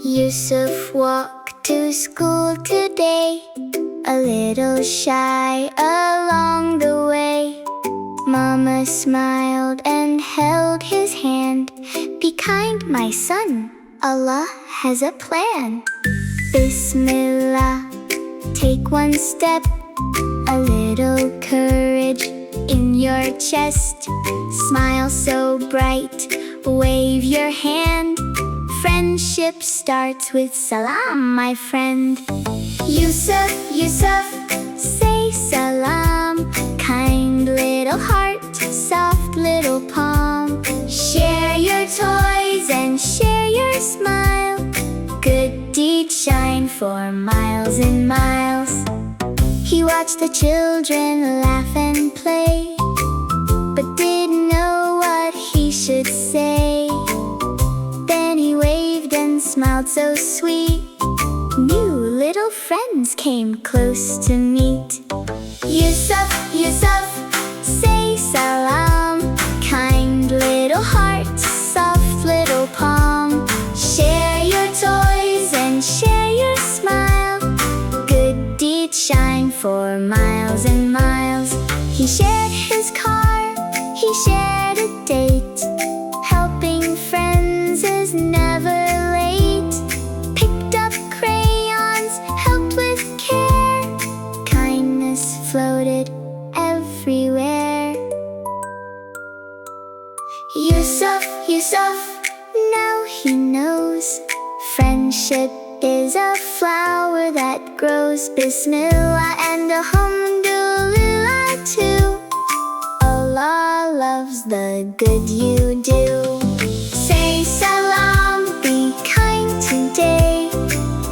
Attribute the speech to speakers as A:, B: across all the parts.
A: Yusuf walked to school today, a little shy along the way. Mama smiled and held his hand. Be kind, my son, Allah has a plan. Bismillah, take one step, a little courage in your chest. Smile so bright, wave your hand. Friendship starts with Salaam, my friend. Yusuf, Yusuf, say Salaam. Kind little heart, soft little palm. Share your toys and share your smile. Good deeds shine for miles and miles. He watched the children laugh and play, but didn't know what he should say. Then he waved and smiled so sweet. New little friends came close to meet. Yusuf, Yusuf, say Salaam. Kind little heart, soft little palm. Share your toys and share your smile. Good deeds shine for miles and miles. He shared his car, he shared a date. Helping friends is never late. Picked up crayons, helped with care. Kindness floated everywhere. Yusuf, Yusuf, now he knows. Friendship is a flower that grows. Bismillah and Alhamdulillah too. Allah loves the good you do. Say Salaam, be kind today.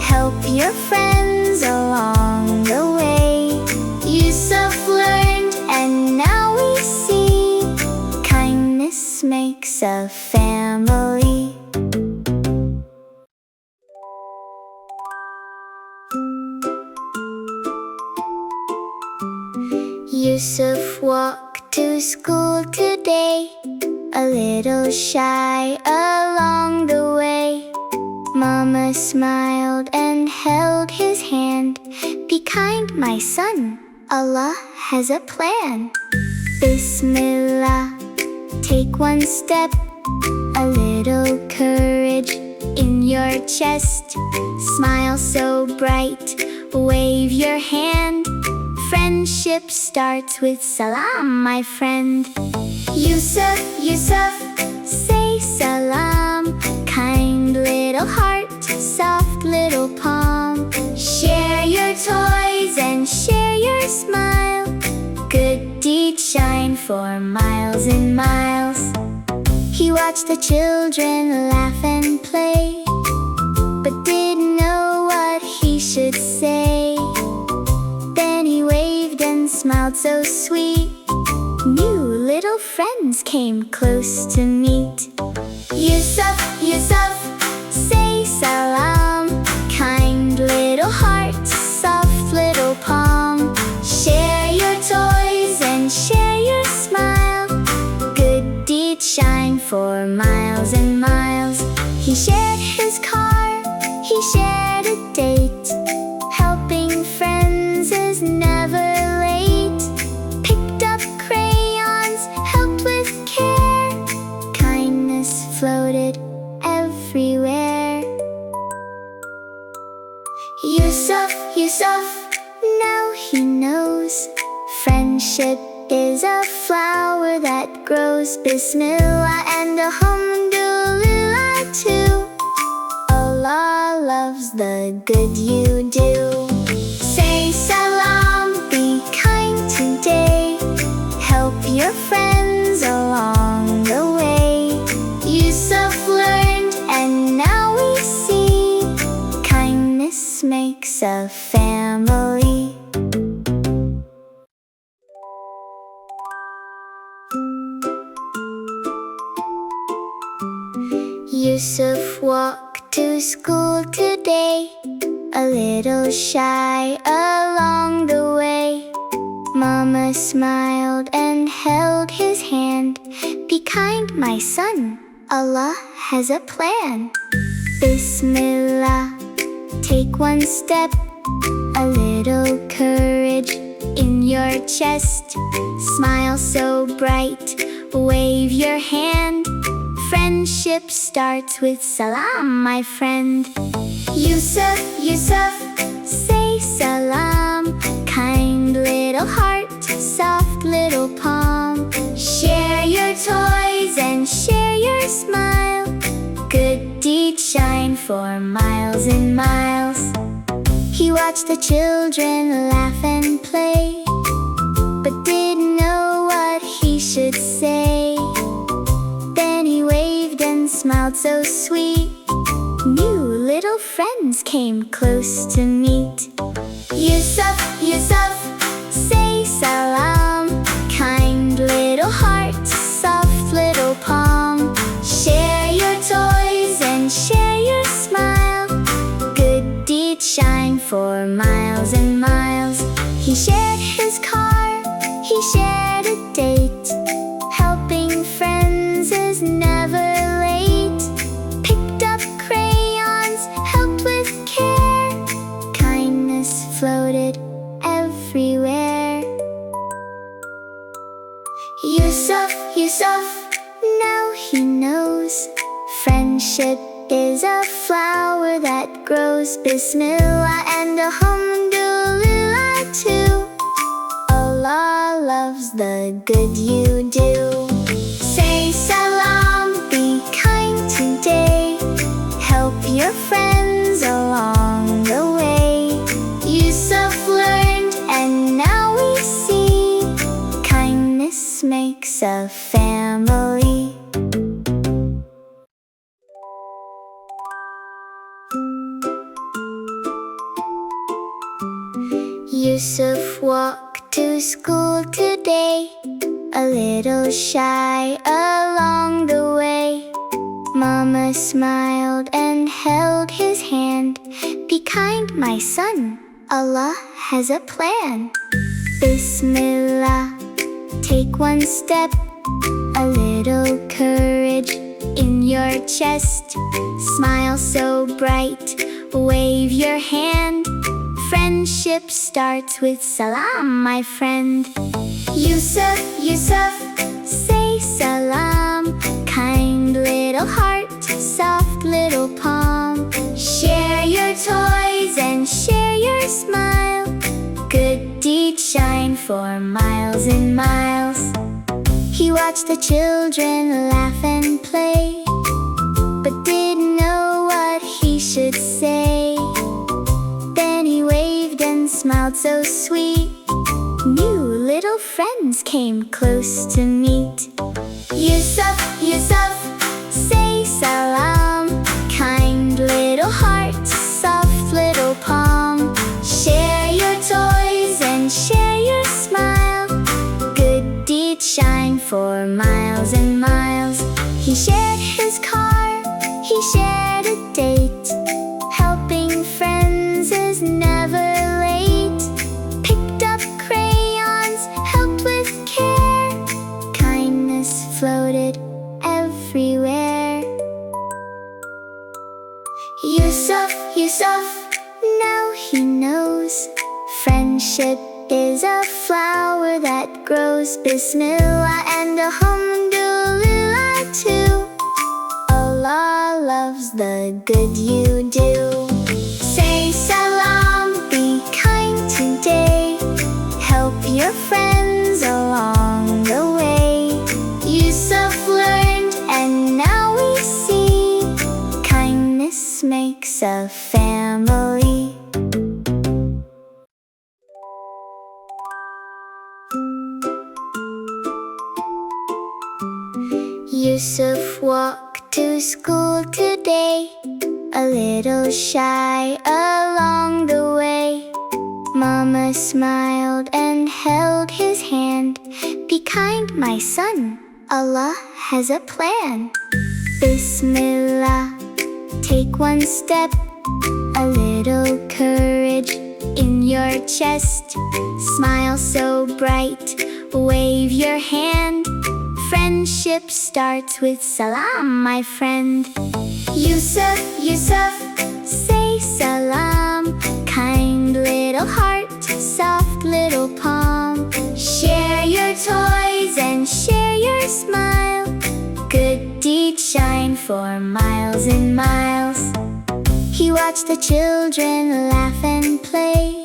A: Help your friends along the way. Yusuf learned and now we see. Kindness makes a family. Yusuf walked to school today, a little shy along the way. Mama smiled and held his hand. Be kind, my son, Allah has a plan. Bismillah, take one step, a little courage in your chest. Smile so bright, wave your hand. Friendship starts with Salaam, my friend. Yusuf, Yusuf, say Salaam. Kind little heart, soft little palm. Share your toys and share your smile. Good deeds shine for miles and miles. He watched the children laugh and play, but didn't know what he should say. Then he waved and smiled so sweet. New little friends came close to meet. Yusuf, Yusuf, say Salaam. Kind little heart, soft little palm. Share your toys and share your smile. Good deeds shine for miles and miles. He shared his car, he shared a date. Helping friends is never late. Picked up crayons, helped with care. Kindness floated everywhere. Yusuf, Yusuf, now he knows. Friendship is a flower that grows. Bismillah and Alhamdulillah too. Allah loves the good you do. Say Salaam, be kind today. Help your friends along the way. Yusuf learned and now we see. Kindness makes a family. Yusuf walked to school today, a little shy along the way. Mama smiled and held his hand. Be Be kind, my son, Allah has a plan. Bismillah, take one step, a little courage in your chest. Smile so bright, wave your hand. Friendship starts with Salaam, my friend. Yusuf, Yusuf, say Salaam. Kind little heart, soft little palm. Share your toys and share your smile. Good deeds shine for miles and miles. He watched the children laugh and play, but didn't know what he should say. Then he waved and smiled so sweet. New little friends came close to meet. Yusuf, Yusuf, say Salaam. Kind little heart, soft little palm. Share your toys and share your smile. Good deeds shine for miles and miles. He shared his car, he shared a date. Helping friends is never late. Picked up crayons, helped with care. Kindness floated everywhere. Yusuf, Yusuf, now he knows. Friendship is a flower that grows. Bismillah and Alhamdulillah too. Allah loves the good you do. Say Salaam, be kind today. Help your friends along the way. Yusuf learned and now we see. Kindness makes a family. Yusuf walked to school today, a little shy along the way. Mama smiled and held his hand. Be kind, my son, Allah has a plan. Bismillah, take one step, a little courage in your chest. Smile so bright, wave your hand. Friendship starts with Salaam, my friend. Yusuf, Yusuf, say Salaam. Kind little heart, soft little palm. Share your toys and share your smile. Good deeds shine for miles and miles. He watched the children laugh and play, but didn't know what he should say. Then he waved and smiled so sweet. New little friends came close to meet. Yusuf, Yusuf, say Salaam. Kind little heart, soft little palm. Share your toys and share your smile. Good deeds shine for miles and miles. He shared his car, he shared a date. Helping friends is never late. Picked up crayons, helped with care. Kindness floated everywhere. Yusuf, Yusuf, now he knows. Friendship is a flower that grows. Bismillah and Alhamdulillah too. Allah loves the good you do. Say Salaam, be kind today. Help your friends along the way. Yusuf learned and now we see. Kindness makes a family. Yusuf walked to school today, a little shy along the way. Mama smiled and held his hand. Be kind, my son, Allah has a plan. Bismillah, take one step, a little courage in your chest. Smile so bright, wave your hand. Friendship starts with Salaam, my friend. Yusuf, Yusuf, say Salaam. Kind little heart, soft little palm. Share your toys and share your smile. Good deeds shine for miles and miles. He watched the children laugh and play.